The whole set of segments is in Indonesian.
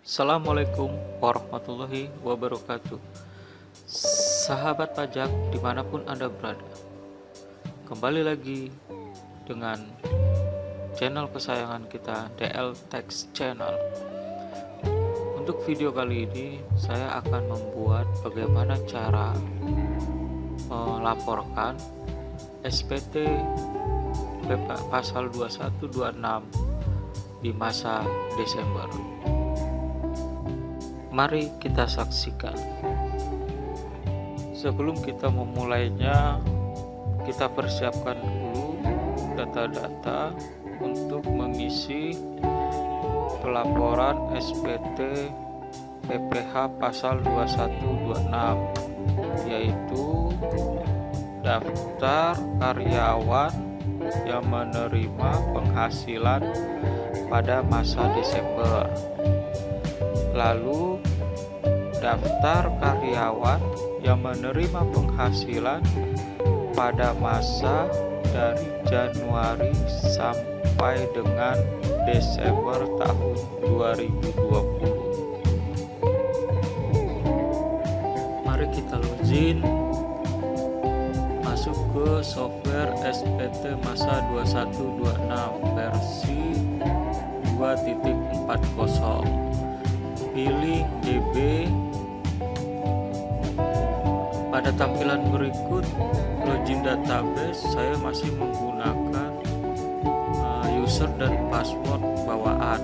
Assalamualaikum warahmatullahi wabarakatuh. Sahabat pajak dimanapun Anda berada, kembali lagi dengan channel kesayangan kita, DL Tax Channel. Untuk video kali ini saya akan membuat bagaimana cara melaporkan SPT pasal 2126 di masa Desember. Mari kita saksikan. Sebelum kita memulainya, kita persiapkan dulu data-data untuk mengisi pelaporan SPT PPh pasal 2126, yaitu daftar karyawan yang menerima penghasilan pada masa Desember. Lalu daftar karyawan yang menerima penghasilan pada masa dari Januari sampai dengan Desember tahun 2020. Mari kita login, masuk ke software SPT masa 2126 versi 2.40. Pilih DB. Pada tampilan berikut login database, saya masih menggunakan user dan password bawaan,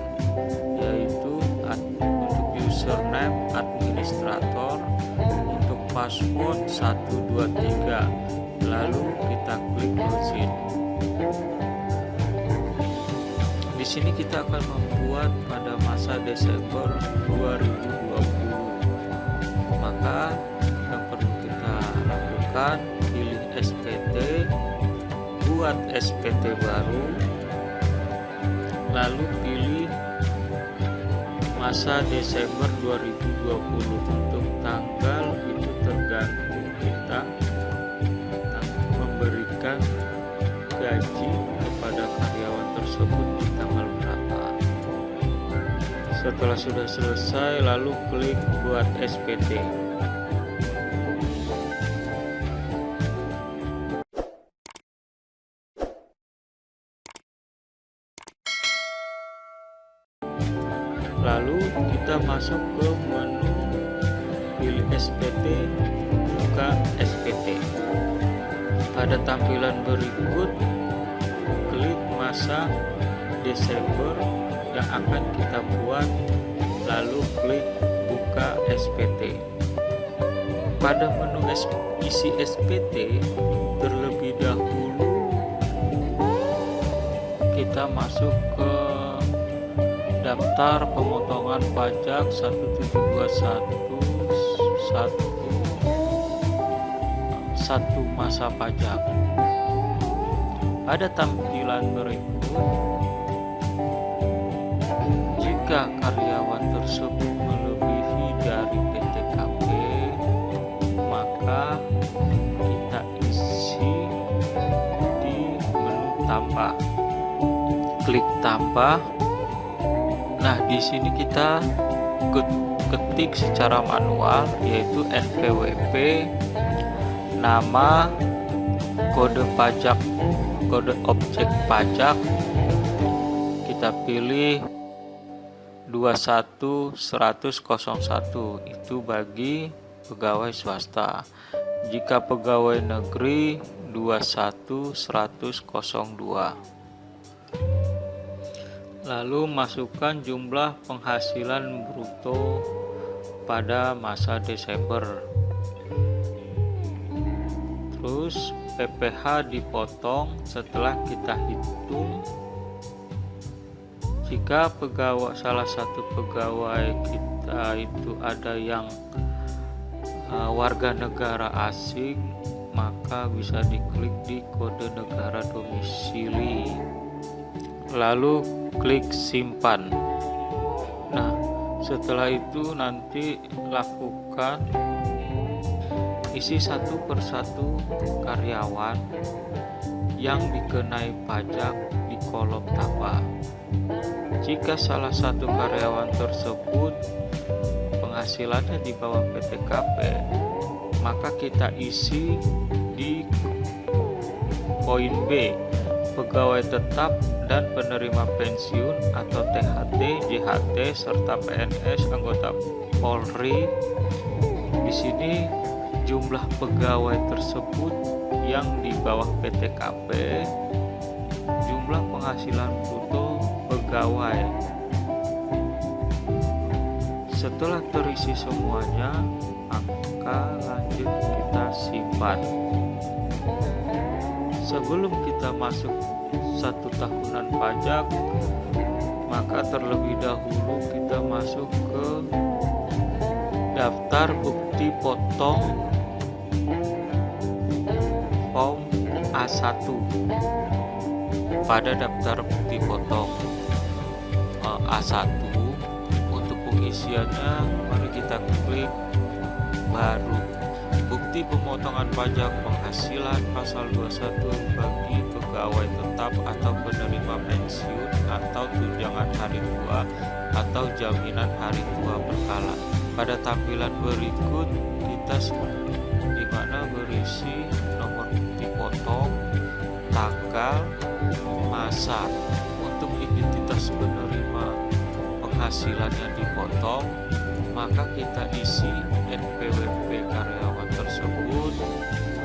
yaitu untuk username administrator, untuk password 123. Lalu kita klik login. Di sini kita akan membuat pada masa Desember 2020. Maka yang perlu kita lakukan, pilih SPT, buat SPT baru, lalu pilih masa Desember 2020. Untuk tanggal itu tergantung kita memberikan gaji kepada karyawan tersebut di tanggal berapa. Setelah sudah selesai, lalu klik buat SPT. Lalu kita masuk ke menu, pilih SPT, buka SPT. Pada tampilan berikut, klik masa Desember yang akan kita buat, lalu klik buka SPT. Pada menu isi SPT, terlebih dahulu kita masuk ke daftar pemotongan pajak 1721 masa pajak. Pada tampilan berikut, jika karyawan tersebut melebihi dari PTKP, maka kita isi di menu tambah. Klik tambah. Nah, di sini kita ketik secara manual, yaitu NPWP, nama, kode pajak, kode objek pajak. Kita pilih 21.100.01, itu bagi pegawai swasta. Jika pegawai negeri 21.100.02. Lalu masukkan jumlah penghasilan bruto pada masa Desember. Terus PPh dipotong setelah kita hitung. Jika salah satu pegawai kita itu ada yang warga negara asing, maka bisa diklik di kode negara domisili, lalu klik simpan. Nah, setelah itu nanti lakukan isi satu persatu karyawan yang dikenai pajak di kolom tambah. Jika salah satu karyawan tersebut penghasilannya di bawah PTKP, maka kita isi di poin B, pegawai tetap dan penerima pensiun atau THT, JHT, serta PNS anggota Polri. Di sini jumlah pegawai tersebut yang di bawah PTKP, jumlah penghasilan bruto pegawai. Setelah terisi semuanya, maka lanjut kita simpan. Sebelum kita masuk 1 tahunan pajak, maka terlebih dahulu kita masuk ke daftar bukti potong form A1. Pada daftar bukti potong A1, untuk pengisiannya mari kita klik baru. Bukti pemotongan pajak penghasilan pasal 21 bagi pegawai tetap atau penerima pensiun atau tunjangan hari tua atau jaminan hari tua berkala. Pada tampilan berikut kita di mana berisi nomor bukti potong, tanggal, masa. Untuk identitas penerima penghasilan yang dipotong, maka kita isi NPWP karyawan tersebut,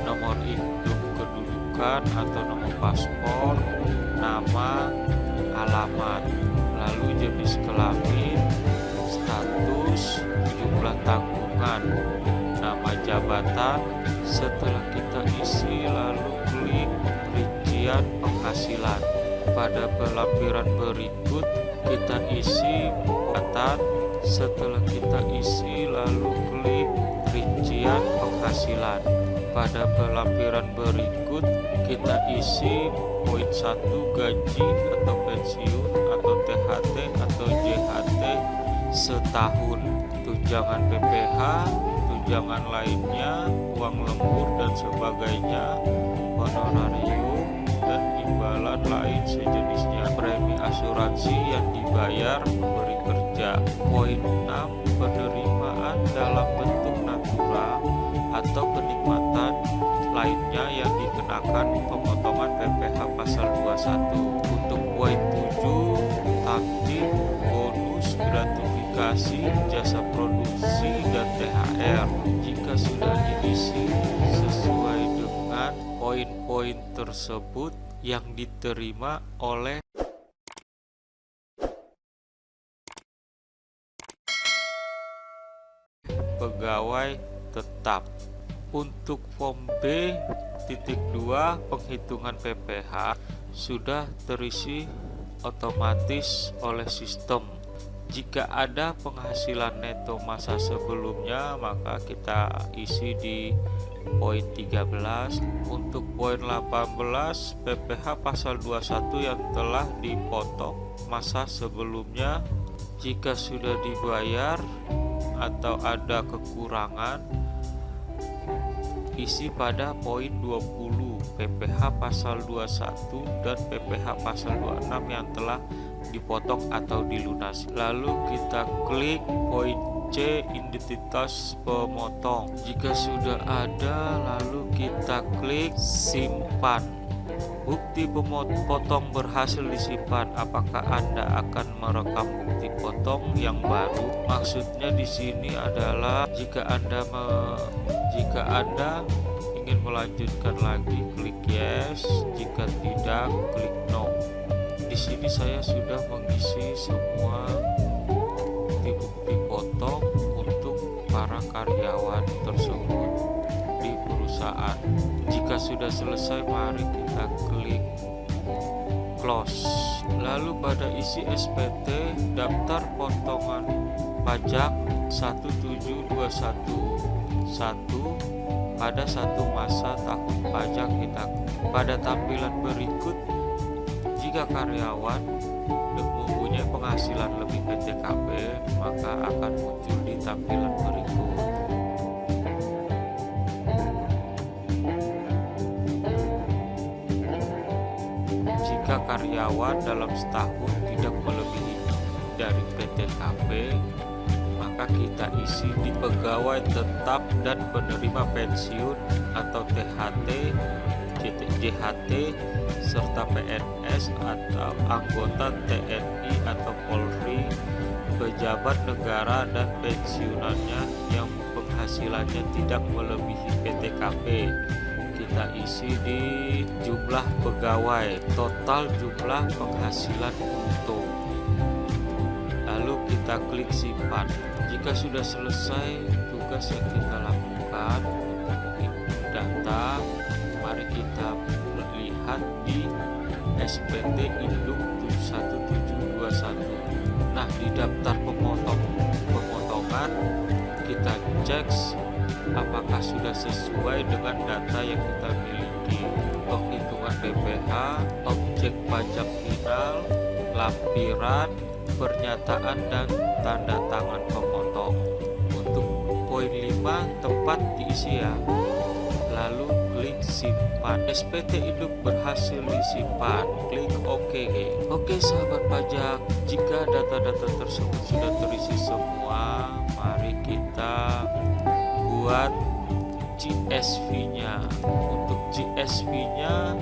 nomor induk kedudukan atau nomor paspor, nama, alamat, lalu jenis kelamin, status, jumlah tanggungan, nama jabatan. Setelah kita isi, lalu klik rincian penghasilan. Pada lampiran berikut kita isi jabatan. Setelah kita isi, lalu klik rincian penghasilan. Pada lampiran berikut kita isi poin 1 gaji atau pensiun atau THT atau JHT setahun, tunjangan PPH, tunjangan lainnya, uang lembur dan sebagainya, honorarium dan imbalan lain sejenisnya, premi asuransi yang dibayar pemberi kerja. Poin 6, penerimaan dalam bentuk natura atau kenikmatan lainnya yang dikenakan pemotongan PPh pasal 21. Untuk poin 7, takdir, bonus, gratifikasi, jasa produksi dan THR. Jika sudah diisi sesuai dengan poin-poin tersebut yang diterima oleh pegawai tetap. Untuk form B.2 penghitungan PPh sudah terisi otomatis oleh sistem. Jika ada penghasilan neto masa sebelumnya, maka kita isi di poin 13. Untuk poin 18, PPh pasal 21 yang telah dipotong masa sebelumnya, jika sudah dibayar atau ada kekurangan, isi pada poin 20, PPh pasal 21 dan PPh pasal 26 yang telah dipotong atau dilunasi. Lalu kita klik poin C, identitas pemotong. Jika sudah ada, lalu kita klik simpan. Bukti potong berhasil disimpan. Apakah Anda akan merekam bukti potong yang baru? Maksudnya di sini adalah jika Anda ingin melanjutkan lagi, klik yes. Jika tidak, klik no. Di sini saya sudah mengisi semua bukti potong untuk para karyawan tersebut di perusahaan. Jika sudah selesai, mari kita klik close. Lalu pada isi SPT daftar potongan pajak 17211 pada satu masa tahun pajak kita. Pada tampilan berikut, jika karyawan mempunyai penghasilan lebih PTKP, maka akan muncul di tampilan berikut. jika karyawan dalam setahun tidak melebihi dari PTKP, maka kita isi di pegawai tetap dan penerima pensiun atau THT, JHT, serta PNS atau anggota TNI atau Polri, pejabat negara dan pensiunannya yang penghasilannya tidak melebihi PTKP. Kita isi di jumlah pegawai, total jumlah penghasilan brutto. Lalu kita klik simpan. Jika sudah selesai tugas yang kita lakukan untuk menginput data, mari kita lihat di SPT Induk 1721. Nah, di daftar pemotongan kita cek apakah sudah sesuai dengan data yang kita miliki. Penghitungan BPH, objek pajak final, lampiran, pernyataan dan tanda tangan pemotong. Untuk poin 5 tempat diisi ya. Lalu klik simpan. SPT Induk berhasil disimpan. Klik OK. Oke sahabat pajak, jika data-data tersebut sudah terisi semua, mari kita buat CSV-nya. Untuk CSV-nya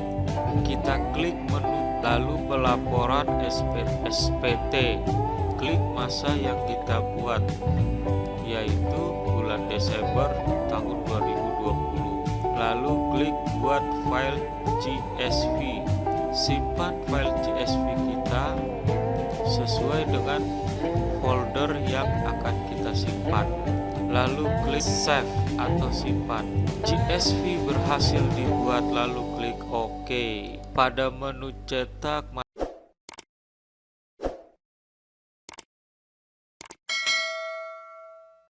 kita klik menu lalu pelaporan SPT. Klik masa yang kita buat, yaitu bulan Desember tahun 2020. Lalu klik buat file CSV. Simpan file CSV kita sesuai dengan folder yang akan kita simpan. Lalu klik save atau simpan. CSV berhasil dibuat, lalu klik OK. Pada menu cetak,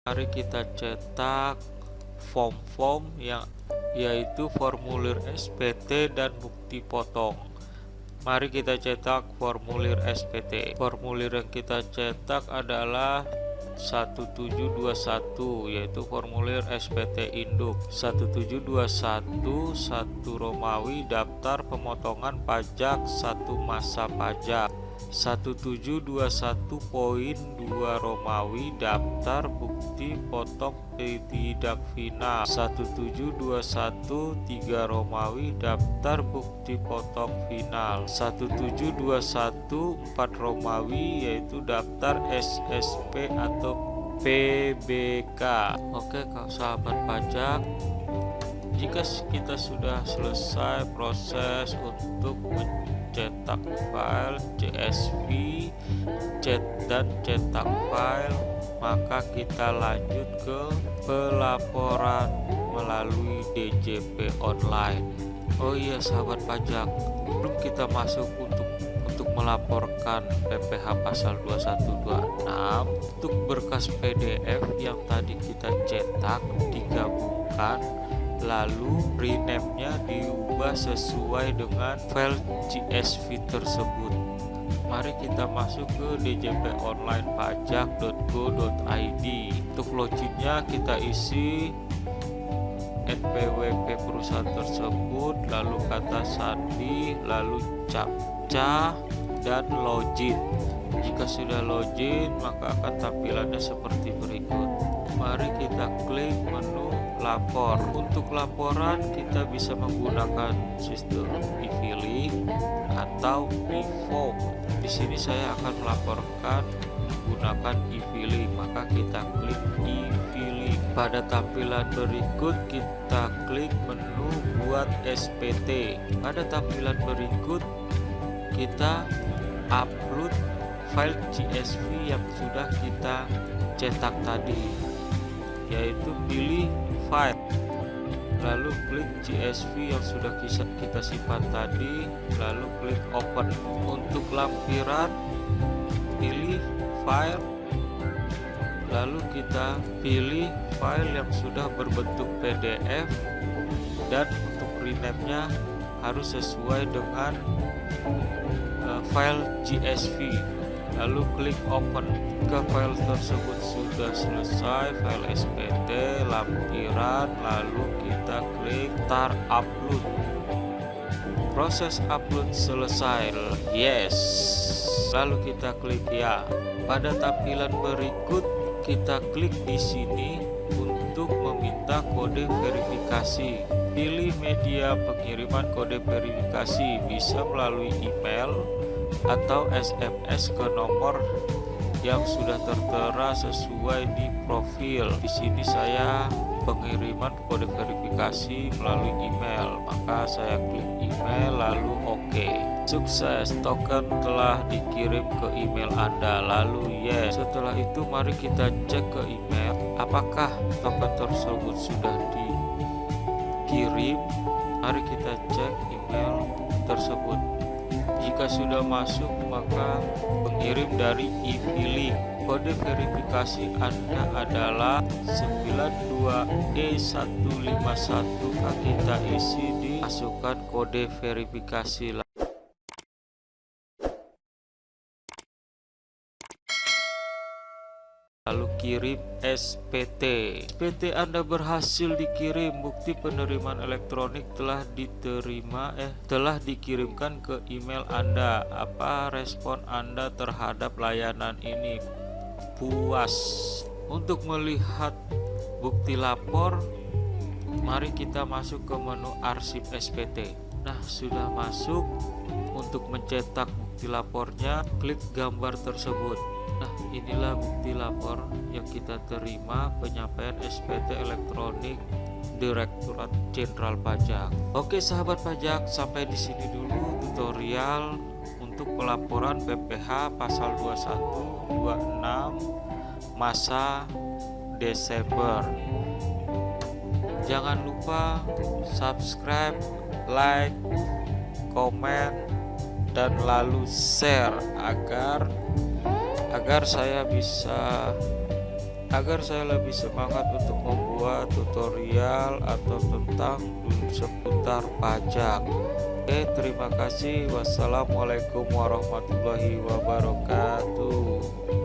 mari kita cetak form-form yaitu formulir SPT dan bukti potong. Mari kita cetak formulir SPT. Formulir yang kita cetak adalah 1721, yaitu formulir SPT Induk. 1721 1 Romawi daftar pemotongan pajak 1 masa pajak. 1721.2 Romawi daftar bukti potong tidak final. 1721.3 Romawi daftar bukti potong final. 1721.4 Romawi yaitu daftar SSP atau PBK. Oke sahabat pajak, jika kita sudah selesai proses untuk cetak file CSV, dan cetak file, maka kita lanjut ke pelaporan melalui DJP online. Oh iya sahabat pajak, sebelum kita masuk untuk melaporkan PPh pasal 2126, untuk berkas PDF yang tadi kita cetak digabungkan, lalu rename-nya diubah sesuai dengan file CSV tersebut. Mari kita masuk ke djponlinepajak.go.id. Untuk loginnya kita isi NPWP perusahaan tersebut, lalu kata sandi, lalu captcha, dan login. Jika sudah login, maka akan tampilannya seperti berikut. Mari kita klik menu lapor. Untuk laporan kita bisa menggunakan sistem e-filing atau e-form. Di sini saya akan melaporkan menggunakan e-filing, maka kita klik e-filing. Pada tampilan berikut kita klik menu buat SPT. Pada tampilan berikut kita upload file CSV yang sudah kita cetak tadi, yaitu pilih file, lalu klik CSV yang sudah kita simpan tadi, lalu klik open. Untuk lampiran pilih file, lalu kita pilih file yang sudah berbentuk PDF, dan untuk rename-nya harus sesuai dengan file CSV, lalu klik open. Jika file tersebut sudah selesai, file SPT, lampiran, lalu kita klik start upload. Proses upload selesai. Yes. Lalu kita klik ya. Pada tampilan berikut kita klik di sini untuk meminta kode verifikasi. Pilih media pengiriman kode verifikasi, bisa melalui email atau SMS ke nomor yang sudah tertera sesuai di profil. Di sini saya pengiriman kode verifikasi melalui email, maka saya klik email lalu oke. Sukses, token telah dikirim ke email Anda, lalu yes. Setelah itu mari kita cek ke email apakah token tersebut sudah dikirim. Mari kita cek email tersebut. Jika sudah masuk, maka pengirim dari e-filing. Kode verifikasi Anda adalah 92E151. Kita isi di masukkan kode verifikasi. Lalu kirim SPT. SPT Anda berhasil dikirim. Bukti penerimaan elektronik telah dikirimkan ke email Anda. Apa respon Anda terhadap layanan ini? Puas. Untuk melihat bukti lapor, mari kita masuk ke menu arsip SPT. Nah, sudah masuk. Untuk mencetak bukti lapornya, klik gambar tersebut. Nah, inilah bukti lapor yang kita terima penyampaian SPT elektronik Direktorat Jenderal Pajak. Oke sahabat pajak, sampai di sini dulu tutorial untuk pelaporan PPh pasal 21, 26 masa Desember. Jangan lupa subscribe, like, komen, dan lalu share agar saya lebih semangat untuk membuat tutorial atau tentang seputar pajak. Oke, terima kasih. Wassalamualaikum warahmatullahi wabarakatuh.